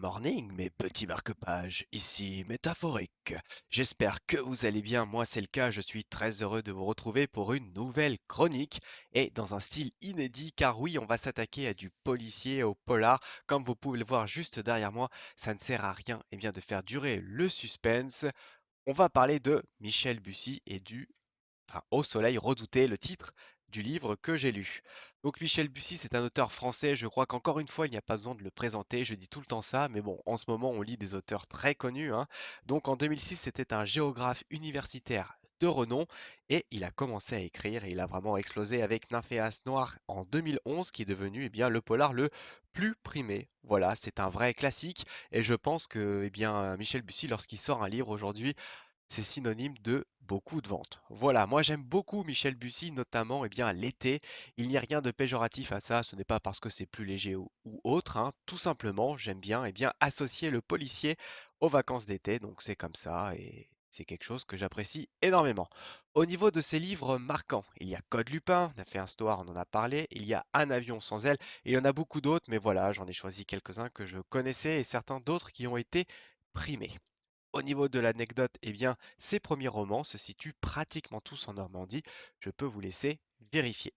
morning, mes petits marque-pages, ici Métaphorique. J'espère que vous allez bien, moi c'est le cas, je suis très heureux de vous retrouver pour une nouvelle chronique et dans un style inédit car oui, on va s'attaquer à du policier, au polar. Comme vous pouvez le voir juste derrière moi, ça ne sert à rien bien, de faire durer le suspense. On va parler de Michel Bussy et du Au soleil redouté, le titre du livre que j'ai lu. Donc Michel Bussy, c'est un auteur français, je crois qu'encore une fois, il n'y a pas besoin de le présenter, je dis tout le temps ça, mais bon, en ce moment, on lit des auteurs très connus, hein. Donc en 2006, c'était un géographe universitaire de renom, et il a commencé à écrire, et il a vraiment explosé avec Nymphéas Noir en 2011, qui est devenu le polar le plus primé. Voilà, c'est un vrai classique, et je pense que Michel Bussy, lorsqu'il sort un livre aujourd'hui, c'est synonyme de beaucoup de ventes. Voilà, moi j'aime beaucoup Michel Bussy, notamment l'été. Il n'y a rien de péjoratif à ça, ce n'est pas parce que c'est plus léger ou autre, hein. Tout simplement, j'aime bien associer le policier aux vacances d'été, donc c'est comme ça et c'est quelque chose que j'apprécie énormément. Au niveau de ses livres marquants, il y a Code Lupin, on a fait un histoire, on en a parlé, il y a Un avion sans aile, et il y en a beaucoup d'autres, mais voilà, j'en ai choisi quelques-uns que je connaissais et certains d'autres qui ont été primés. Au niveau de l'anecdote, ses premiers romans se situent pratiquement tous en Normandie. Je peux vous laisser vérifier.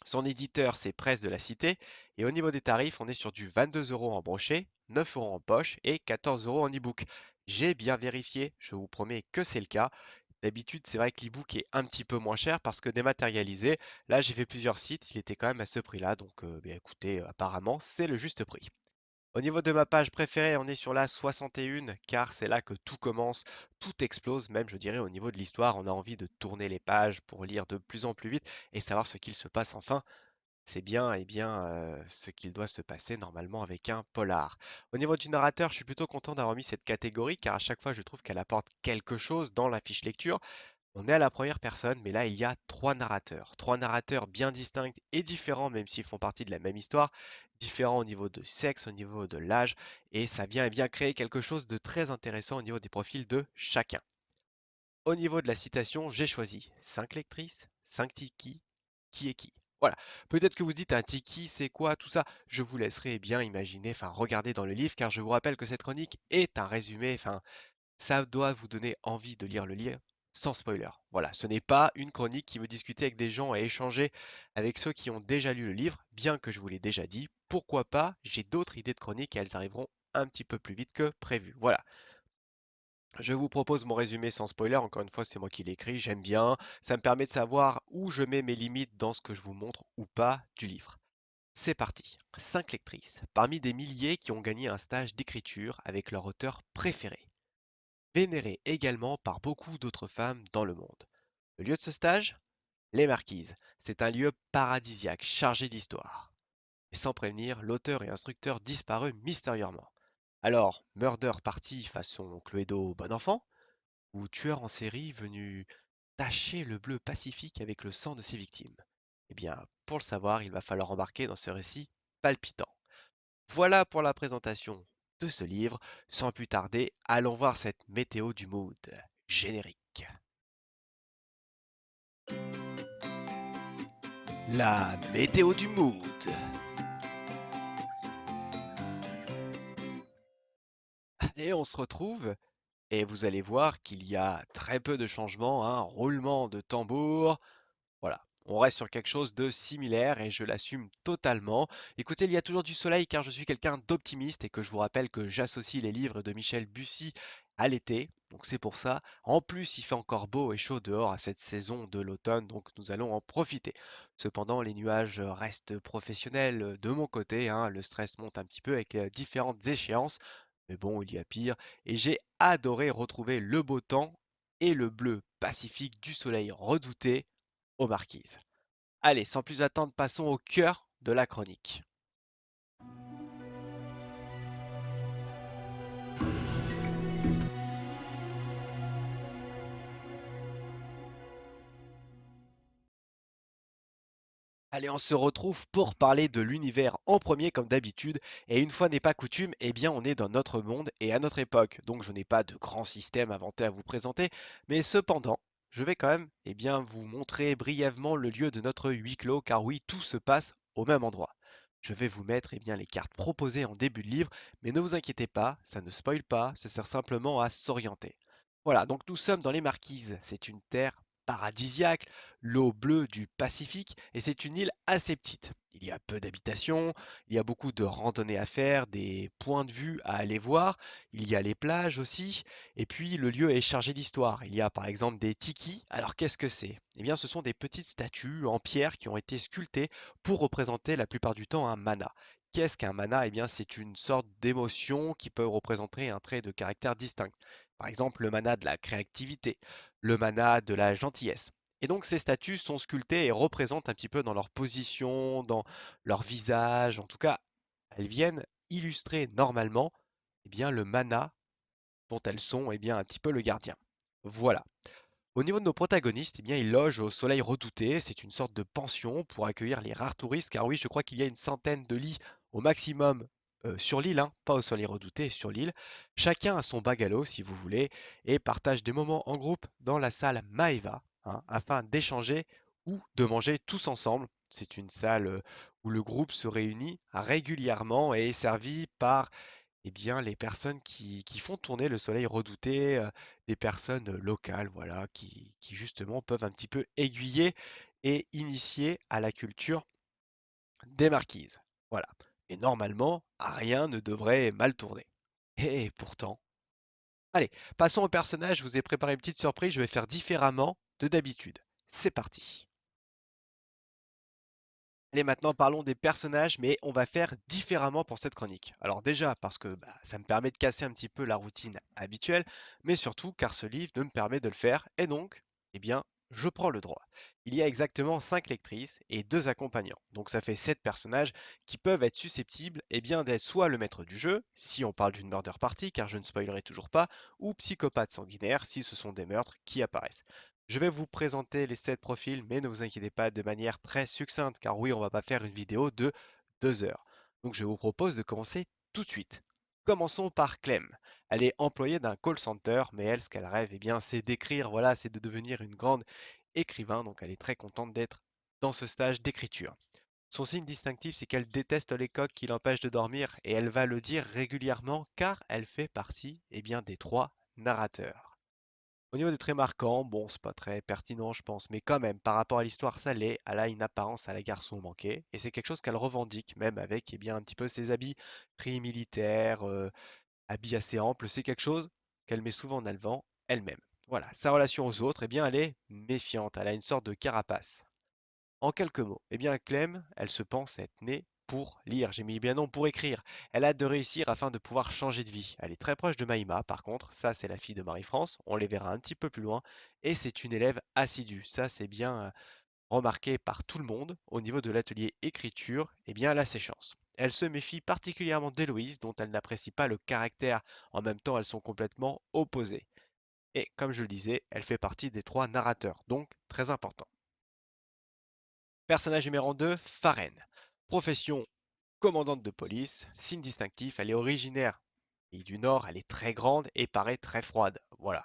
Son éditeur, c'est Presse de la Cité. Et au niveau des tarifs, on est sur du 22 euros en brochet, 9 euros en poche et 14 euros en e-book. J'ai bien vérifié, je vous promets que c'est le cas. D'habitude, c'est vrai que l'e-book est un petit peu moins cher parce que dématérialisé, là j'ai fait plusieurs sites, il était quand même à ce prix-là. Donc écoutez, apparemment, c'est le juste prix. Au niveau de ma page préférée, on est sur la 61, car c'est là que tout commence, tout explose, même je dirais au niveau de l'histoire, on a envie de tourner les pages pour lire de plus en plus vite et savoir ce qu'il se passe enfin. C'est bien, ce qu'il doit se passer normalement avec un polar. Au niveau du narrateur, je suis plutôt content d'avoir mis cette catégorie, car à chaque fois je trouve qu'elle apporte quelque chose dans la fiche lecture. On est à la première personne, mais là il y a trois narrateurs bien distincts et différents, même s'ils font partie de la même histoire, différents au niveau de sexe, au niveau de l'âge, et ça vient créer quelque chose de très intéressant au niveau des profils de chacun. Au niveau de la citation, j'ai choisi 5 lectrices, 5 tikis, qui est qui. Voilà. Peut-être que vous dites un tiki, c'est quoi tout ça? Je vous laisserai bien imaginer, regarder dans le livre, car je vous rappelle que cette chronique est un résumé, ça doit vous donner envie de lire le livre sans spoiler. Voilà, ce n'est pas une chronique qui veut discuter avec des gens et échanger avec ceux qui ont déjà lu le livre, bien que je vous l'ai déjà dit. Pourquoi pas? J'ai d'autres idées de chroniques et elles arriveront un petit peu plus vite que prévu. Voilà, je vous propose mon résumé sans spoiler. Encore une fois, c'est moi qui l'ai écrit, j'aime bien. Ça me permet de savoir où je mets mes limites dans ce que je vous montre ou pas du livre. C'est parti. 5 lectrices, parmi des milliers qui ont gagné un stage d'écriture avec leur auteur préféré, vénérée également par beaucoup d'autres femmes dans le monde. Le lieu de ce stage? Les Marquises. C'est un lieu paradisiaque, chargé d'histoire. Et sans prévenir, l'auteur et instructeur disparut mystérieusement. Alors, murder party façon Cluedo bon enfant? Ou tueur en série venu tacher le bleu Pacifique avec le sang de ses victimes? Eh bien, pour le savoir, il va falloir embarquer dans ce récit palpitant. Voilà pour la présentation de ce livre. Sans plus tarder, allons voir cette météo du mood. Générique. La météo du mood. Et on se retrouve, et vous allez voir qu'il y a très peu de changements, hein, roulement de tambour. Voilà, on reste sur quelque chose de similaire et je l'assume totalement. Écoutez, il y a toujours du soleil car je suis quelqu'un d'optimiste et que je vous rappelle que j'associe les livres de Michel Bussy à l'été. Donc c'est pour ça. En plus, il fait encore beau et chaud dehors à cette saison de l'automne, donc nous allons en profiter. Cependant, les nuages restent professionnels de mon côté, hein. Le stress monte un petit peu avec les différentes échéances. Mais bon, il y a pire. Et j'ai adoré retrouver le beau temps et le bleu pacifique du soleil redouté aux marquises. Allez, sans plus attendre, passons au cœur de la chronique. Allez, on se retrouve pour parler de l'univers en premier comme d'habitude, et une fois n'est pas coutume, on est dans notre monde et à notre époque, donc je n'ai pas de grand système inventé à vous présenter, mais cependant, je vais quand même vous montrer brièvement le lieu de notre huis clos, car oui, tout se passe au même endroit. Je vais vous mettre eh bien, les cartes proposées en début de livre, mais ne vous inquiétez pas, ça ne spoile pas, ça sert simplement à s'orienter. Voilà, donc nous sommes dans les Marquises. C'est une terre paradisiaque, l'eau bleue du Pacifique, et c'est une île assez petite. Il y a peu d'habitations, il y a beaucoup de randonnées à faire, des points de vue à aller voir, il y a les plages aussi, et puis le lieu est chargé d'histoire. Il y a par exemple des tikis. Alors qu'est-ce que c'est? Eh bien, ce sont des petites statues en pierre qui ont été sculptées pour représenter la plupart du temps un mana. Qu'est-ce qu'un mana? Eh bien, c'est une sorte d'émotion qui peut représenter un trait de caractère distinct. Par exemple, le mana de la créativité, le mana de la gentillesse. Et donc, ces statues sont sculptées et représentent un petit peu dans leur position, dans leur visage. En tout cas, elles viennent illustrer normalement eh bien, le mana dont elles sont eh bien, un petit peu le gardien. Voilà. Au niveau de nos protagonistes, eh bien, ils logent au Soleil Redouté. C'est une sorte de pension pour accueillir les rares touristes, car oui, je crois qu'il y a une centaine de lits au maximum sur l'île, hein, pas au Soleil Redouté, sur l'île. Chacun a son bagalo, si vous voulez, et partage des moments en groupe dans la salle Maeva, hein, afin d'échanger ou de manger tous ensemble. C'est une salle où le groupe se réunit régulièrement et est servi par eh bien, les personnes qui font tourner le soleil redouté, des personnes locales, voilà, qui justement peuvent un petit peu aiguiller et initier à la culture des marquises. Voilà. Et normalement, rien ne devrait mal tourner. Et pourtant. Allez, passons au personnage. Je vous ai préparé une petite surprise. Je vais faire différemment de d'habitude. C'est parti. Allez, maintenant parlons des personnages, mais on va faire différemment pour cette chronique. Alors déjà parce que ça me permet de casser un petit peu la routine habituelle, mais surtout car ce livre me permet de le faire, et donc, eh bien, je prends le droit. Il y a exactement 5 lectrices et 2 accompagnants, donc ça fait 7 personnages qui peuvent être susceptibles d'être soit le maître du jeu, si on parle d'une murder party, car je ne spoilerai toujours pas, ou psychopathe sanguinaire, si ce sont des meurtres qui apparaissent. Je vais vous présenter les 7 profils, mais ne vous inquiétez pas de manière très succincte, car oui, on va pas faire une vidéo de 2 heures. Donc je vous propose de commencer tout de suite. Commençons par Clem. Elle est employée d'un call center, mais elle, ce qu'elle rêve, c'est d'écrire, voilà, c'est de devenir une grande écrivain, donc elle est très contente d'être dans ce stage d'écriture. Son signe distinctif, c'est qu'elle déteste les coques qui l'empêchent de dormir, et elle va le dire régulièrement, car elle fait partie, des 3 narrateurs. Au niveau des traits marquants, bon, c'est pas très pertinent, je pense, mais quand même, par rapport à l'histoire, ça l'est. Elle a une apparence à la garçon manqué, et c'est quelque chose qu'elle revendique, même avec, un petit peu ses habits pris militaires, habits assez amples. C'est quelque chose qu'elle met souvent en avant elle-même. Voilà, sa relation aux autres, elle est méfiante. Elle a une sorte de carapace. En quelques mots, Clem, elle se pense être née pour lire. J'ai mis bien non pour écrire. Elle a hâte de réussir afin de pouvoir changer de vie. Elle est très proche de Maïma, par contre. Ça, c'est la fille de Marie-France. On les verra un petit peu plus loin. Et c'est une élève assidue. Ça, c'est bien remarqué par tout le monde. Au niveau de l'atelier écriture, elle a ses chances. Elle se méfie particulièrement d'Héloïse, dont elle n'apprécie pas le caractère. En même temps, elles sont complètement opposées. Et comme je le disais, elle fait partie des 3 narrateurs, donc très important. Personnage numéro 2, Faren. Profession commandante de police, signe distinctif, elle est originaire du Nord, elle est très grande et paraît très froide. Voilà.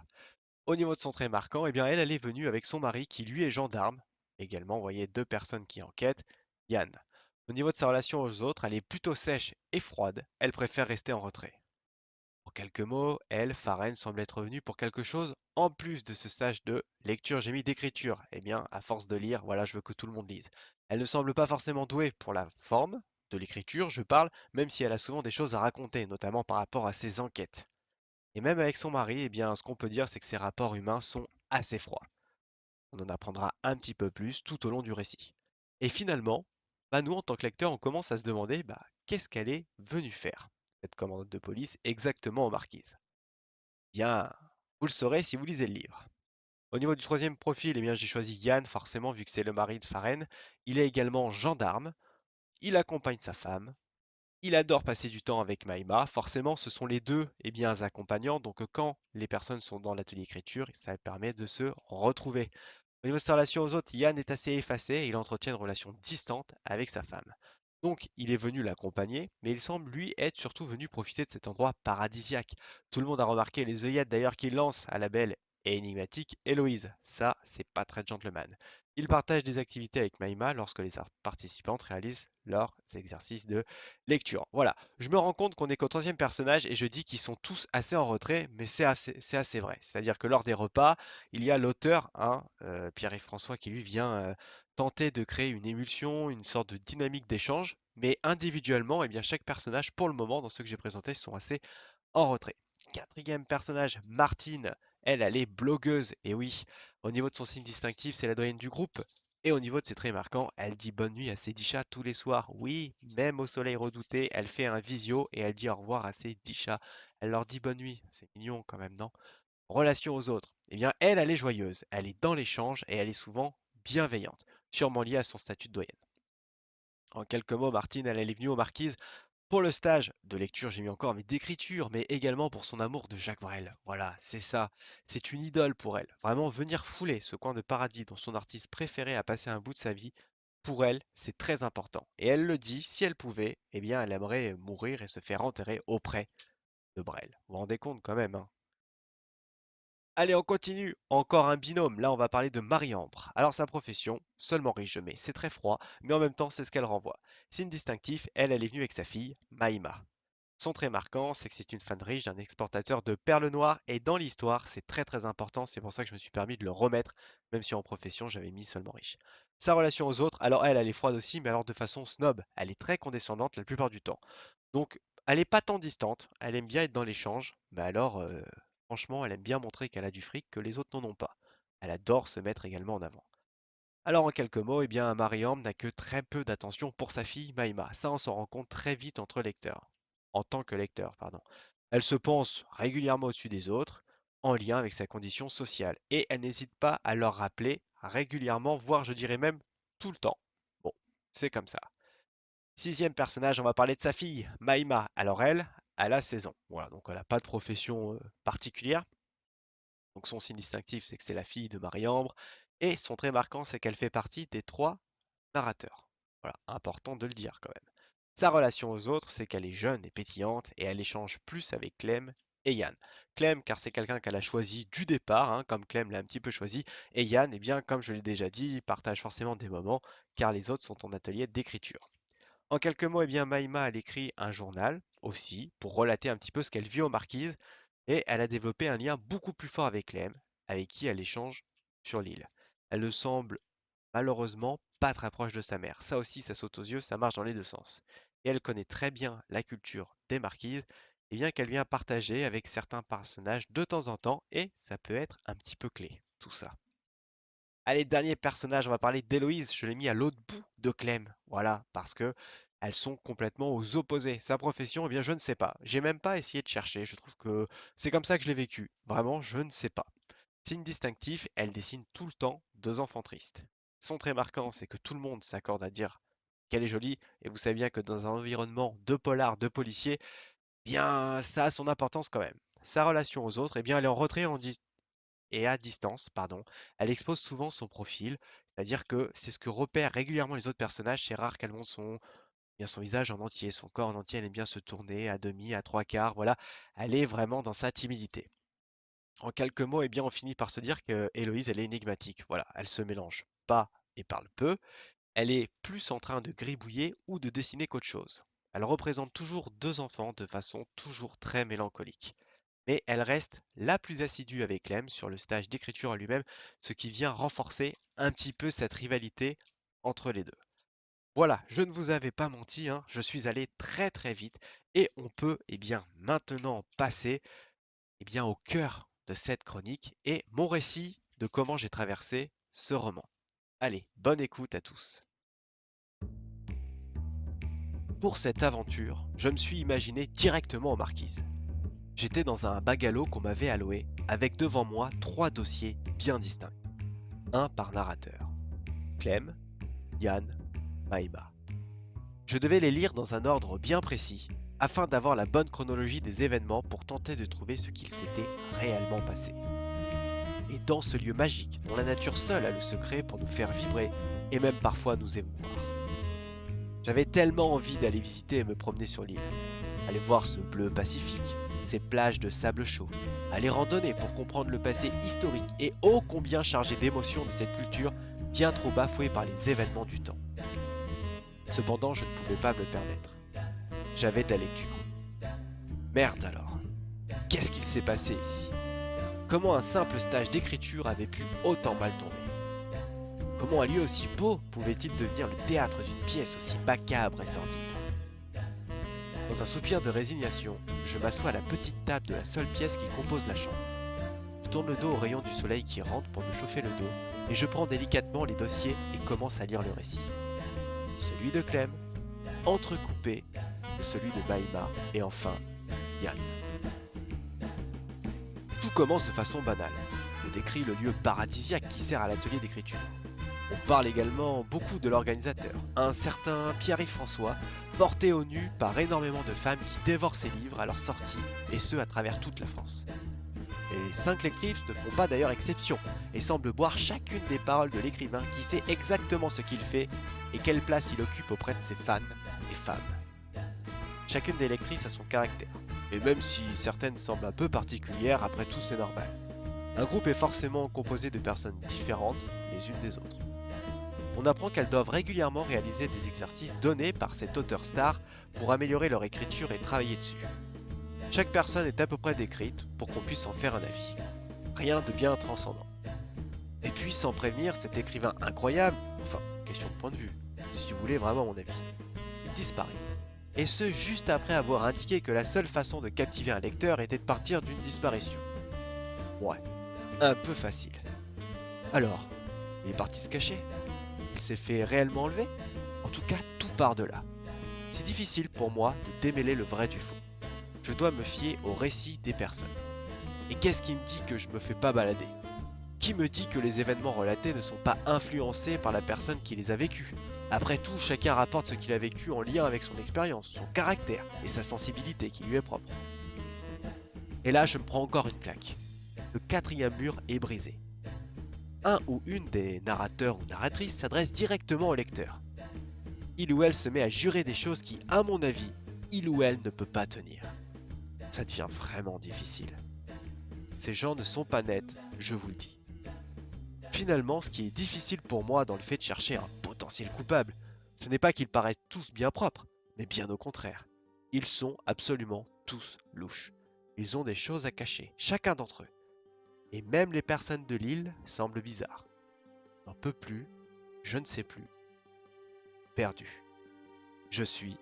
Au niveau de son trait marquant, elle est venue avec son mari qui lui est gendarme. Également, vous voyez 2 personnes qui enquêtent, Yann. Au niveau de sa relation aux autres, elle est plutôt sèche et froide, elle préfère rester en retrait. En quelques mots, elle, Faren, semble être venue pour quelque chose en plus de ce stage de lecture, j'ai mis d'écriture. À force de lire, voilà, je veux que tout le monde lise. Elle ne semble pas forcément douée pour la forme de l'écriture, je parle, même si elle a souvent des choses à raconter, notamment par rapport à ses enquêtes. Et même avec son mari, ce qu'on peut dire, c'est que ses rapports humains sont assez froids. On en apprendra un petit peu plus tout au long du récit. Et finalement, nous, en tant que lecteurs, on commence à se demander qu'est-ce qu'elle est venue faire, cette commandante de police, exactement aux marquises. Bien, vous le saurez si vous lisez le livre. Au niveau du troisième profil, j'ai choisi Yann, forcément, vu que c'est le mari de Faren. Il est également gendarme, il accompagne sa femme, il adore passer du temps avec Maïma. Forcément, ce sont les deux accompagnants, donc quand les personnes sont dans l'atelier écriture, ça permet de se retrouver. Au niveau de sa relation aux autres, Yann est assez effacé et il entretient une relation distante avec sa femme. Donc, il est venu l'accompagner, mais il semble lui être surtout venu profiter de cet endroit paradisiaque. Tout le monde a remarqué les œillettes d'ailleurs qu'il lance à la belle et énigmatique Héloïse. Ça, c'est pas très gentleman. Il partage des activités avec Maïma lorsque les participantes réalisent leurs exercices de lecture. Voilà, je me rends compte qu'on est qu'au troisième personnage et je dis qu'ils sont tous assez en retrait, mais c'est assez vrai. C'est-à-dire que lors des repas, il y a l'auteur, hein, Pierre-Yves François, qui lui vient tenter de créer une émulsion, une sorte de dynamique d'échange, mais individuellement, eh bien, chaque personnage, pour le moment, dans ceux que j'ai présentés, sont assez en retrait. Quatrième personnage, Martine. Elle est blogueuse. Et oui, au niveau de son signe distinctif, c'est la doyenne du groupe. Et au niveau de ses traits marquants, elle dit bonne nuit à ses 10 chats tous les soirs. Oui, même au soleil redouté, elle fait un visio et elle dit au revoir à ses 10 chats. Elle leur dit bonne nuit. C'est mignon quand même, non? Relation aux autres. Eh bien, elle est joyeuse. Elle est dans l'échange et elle est souvent bienveillante. Sûrement liée à son statut de doyenne. En quelques mots, Martine, elle est venue aux Marquises pour le stage de lecture, j'ai mis encore, mais d'écriture, mais également pour son amour de Jacques Brel. Voilà, c'est ça. C'est une idole pour elle. Vraiment, venir fouler ce coin de paradis dont son artiste préféré a passé un bout de sa vie, pour elle, c'est très important. Et elle le dit, si elle pouvait, eh bien, elle aimerait mourir et se faire enterrer auprès de Brel. Vous vous rendez compte quand même, hein? Allez, on continue. Encore un binôme. Là, on va parler de Marie-Ambre. Alors, sa profession, seulement riche, mais c'est très froid, mais en même temps, c'est ce qu'elle renvoie. Signe distinctif, elle est venue avec sa fille, Maïma. Son trait marquant, c'est que c'est une fan riche d'un exportateur de perles noires, et dans l'histoire, c'est très très important, c'est pour ça que je me suis permis de le remettre, même si en profession, j'avais mis seulement riche. Sa relation aux autres, alors elle est froide aussi, mais alors de façon snob. Elle est très condescendante la plupart du temps. Donc, elle est pas tant distante, elle aime bien être dans l'échange, mais alors, franchement, elle aime bien montrer qu'elle a du fric que les autres n'en ont pas. Elle adore se mettre également en avant. Alors, en quelques mots, eh bien, Marie-Ambre n'a que très peu d'attention pour sa fille Maïma. Ça, on s'en rend compte très vite entre lecteurs. En tant que lecteur, pardon. Elle se pense régulièrement au-dessus des autres, en lien avec sa condition sociale. Et elle n'hésite pas à leur rappeler régulièrement, voire je dirais même tout le temps. Bon, c'est comme ça. Sixième personnage, on va parler de sa fille, Maïma. Alors elle a 16 ans. Voilà, donc elle n'a pas de profession particulière. Donc son signe distinctif, c'est que c'est la fille de Marie-Ambre. Et son trait marquant, c'est qu'elle fait partie des trois narrateur. Voilà, important de le dire quand même. Sa relation aux autres, c'est qu'elle est jeune et pétillante et elle échange plus avec Clem et Yann. Clem, car c'est quelqu'un qu'elle a choisi du départ, hein, comme Clem l'a un petit peu choisi, et Yann, eh bien, comme je l'ai déjà dit, il partage forcément des moments, car les autres sont en atelier d'écriture. En quelques mots, eh bien, Maïma, elle écrit un journal aussi, pour relater un petit peu ce qu'elle vit aux marquises, et elle a développé un lien beaucoup plus fort avec Clem, avec qui elle échange sur l'île. Elle ne semble malheureusement pas très proche de sa mère. Ça aussi, ça saute aux yeux, ça marche dans les deux sens. Et elle connaît très bien la culture des marquises, et bien qu'elle vient partager avec certains personnages de temps en temps, et ça peut être un petit peu clé, tout ça. Allez, dernier personnage, on va parler d'Héloïse. Je l'ai mis à l'autre bout de Clem. Voilà, parce que elles sont complètement aux opposés. Sa profession, eh bien, je ne sais pas. J'ai même pas essayé de chercher. Je trouve que c'est comme ça que je l'ai vécu. Vraiment, je ne sais pas. Signe distinctif, elle dessine tout le temps deux enfants tristes. Son trait marquant, c'est que tout le monde s'accorde à dire qu'elle est jolie, et vous savez bien que dans un environnement de polar, de policiers, bien, ça a son importance quand même. Sa relation aux autres, eh bien, elle est en retrait et à distance, pardon. Elle expose souvent son profil, c'est-à-dire que c'est ce que repèrent régulièrement les autres personnages. C'est rare qu'elle montre bien son visage en entier, son corps en entier. Elle aime bien se tourner à demi, à trois quarts. Voilà, elle est vraiment dans sa timidité. En quelques mots, eh bien, on finit par se dire que Héloïse, elle est énigmatique. Voilà, elle se mélange pas et parle peu. Elle est plus en train de gribouiller ou de dessiner qu'autre chose. Elle représente toujours deux enfants de façon toujours très mélancolique. Mais elle reste la plus assidue avec Clem sur le stage d'écriture à lui-même, ce qui vient renforcer un petit peu cette rivalité entre les deux. Voilà, je ne vous avais pas menti, hein, je suis allé très très vite et on peut bien maintenant passer bien au cœur de cette chronique et mon récit de comment j'ai traversé ce roman. Allez, bonne écoute à tous. Pour cette aventure, je me suis imaginé directement en marquise. J'étais dans un bungalow qu'on m'avait alloué, avec devant moi trois dossiers bien distincts, un par narrateur. Clem, Yann, Maïma. Je devais les lire dans un ordre bien précis, afin d'avoir la bonne chronologie des événements pour tenter de trouver ce qu'il s'était réellement passé. Et dans ce lieu magique, dont la nature seule a le secret pour nous faire vibrer et même parfois nous émouvoir. J'avais tellement envie d'aller visiter et me promener sur l'île, aller voir ce bleu pacifique, ces plages de sable chaud, à les randonner pour comprendre le passé historique et ô combien chargé d'émotions de cette culture bien trop bafouée par les événements du temps. Cependant, je ne pouvais pas me le permettre. J'avais de la lecture. Merde alors, qu'est-ce qui s'est passé ici? Comment un simple stage d'écriture avait pu autant mal tourner? Comment un lieu aussi beau pouvait-il devenir le théâtre d'une pièce aussi macabre et sordide? Dans un soupir de résignation, je m'assois à la petite table de la seule pièce qui compose la chambre. Je tourne le dos aux rayons du soleil qui rentre pour me chauffer le dos, et je prends délicatement les dossiers et commence à lire le récit. Celui de Clem, entrecoupé de celui de Maïma, et enfin, Yann. Tout commence de façon banale. Je décris le lieu paradisiaque qui sert à l'atelier d'écriture. On parle également beaucoup de l'organisateur, un certain Pierre-Yves François, porté au nu par énormément de femmes qui dévorent ses livres à leur sortie, et ce à travers toute la France. Les 5 lectrices ne font pas d'ailleurs exception, et semblent boire chacune des paroles de l'écrivain qui sait exactement ce qu'il fait et quelle place il occupe auprès de ses fans et femmes. Chacune des lectrices a son caractère, et même si certaines semblent un peu particulières, après tout c'est normal. Un groupe est forcément composé de personnes différentes les unes des autres. On apprend qu'elles doivent régulièrement réaliser des exercices donnés par cet auteur star pour améliorer leur écriture et travailler dessus. Chaque personne est à peu près décrite pour qu'on puisse en faire un avis. Rien de bien transcendant. Et puis sans prévenir, cet écrivain incroyable, enfin, question de point de vue, si vous voulez vraiment mon avis, il disparaît. Et ce juste après avoir indiqué que la seule façon de captiver un lecteur était de partir d'une disparition. Ouais, un peu facile. Alors, il est parti se cacher? Il s'est fait réellement enlever? En tout cas, tout part de là. C'est difficile pour moi de démêler le vrai du faux. Je dois me fier au récit des personnes. Et qu'est-ce qui me dit que je me fais pas balader? Qui me dit que les événements relatés ne sont pas influencés par la personne qui les a vécus? Après tout, chacun rapporte ce qu'il a vécu en lien avec son expérience, son caractère et sa sensibilité qui lui est propre. Et là, je me prends encore une claque. Le 4e mur est brisé. Un ou une des narrateurs ou narratrices s'adresse directement au lecteur. Il ou elle se met à jurer des choses qui, à mon avis, il ou elle ne peut pas tenir. Ça devient vraiment difficile. Ces gens ne sont pas nets, je vous le dis. Finalement, ce qui est difficile pour moi dans le fait de chercher un potentiel coupable, ce n'est pas qu'ils paraissent tous bien propres, mais bien au contraire. Ils sont absolument tous louches. Ils ont des choses à cacher, chacun d'entre eux. Et même les personnes de l'île semblent bizarres. N'en peux plus, je ne sais plus. Perdu. Je suis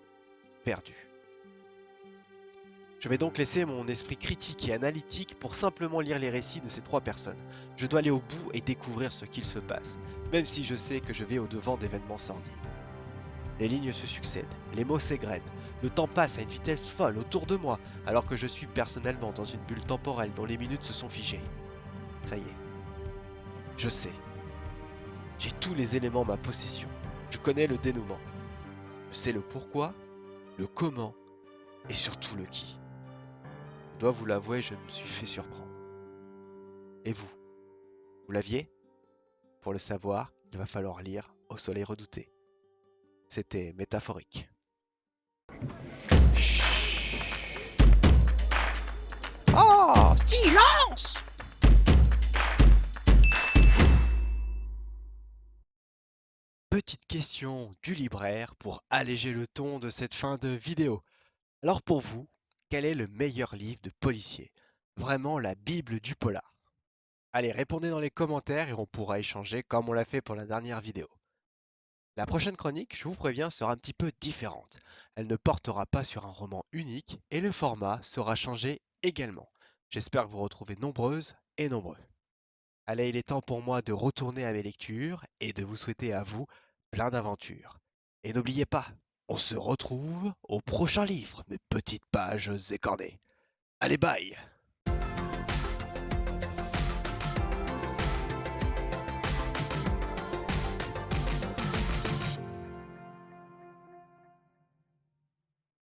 perdu. Je vais donc laisser mon esprit critique et analytique pour simplement lire les récits de ces 3 personnes. Je dois aller au bout et découvrir ce qu'il se passe, même si je sais que je vais au-devant d'événements sordides. Les lignes se succèdent, les mots s'égrènent, le temps passe à une vitesse folle autour de moi, alors que je suis personnellement dans une bulle temporelle dont les minutes se sont figées. Ça y est, je sais. J'ai tous les éléments en ma possession. Je connais le dénouement. Je sais le pourquoi, le comment et surtout le qui. Je dois vous l'avouer, je me suis fait surprendre. Et vous, vous l'aviez? Pour le savoir, il va falloir lire Au soleil redouté. C'était métaphorique. Oh, silence! Petite question du libraire pour alléger le ton de cette fin de vidéo. Alors pour vous, quel est le meilleur livre de policier? Vraiment la Bible du polar. Allez, répondez dans les commentaires et on pourra échanger comme on l'a fait pour la dernière vidéo. La prochaine chronique, je vous préviens, sera un petit peu différente. Elle ne portera pas sur un roman unique et le format sera changé également. J'espère que vous retrouvez nombreuses et nombreux. Allez, il est temps pour moi de retourner à mes lectures et de vous souhaiter à vous plein d'aventures. Et n'oubliez pas, on se retrouve au prochain livre, mes petites pages écornées. Allez, bye!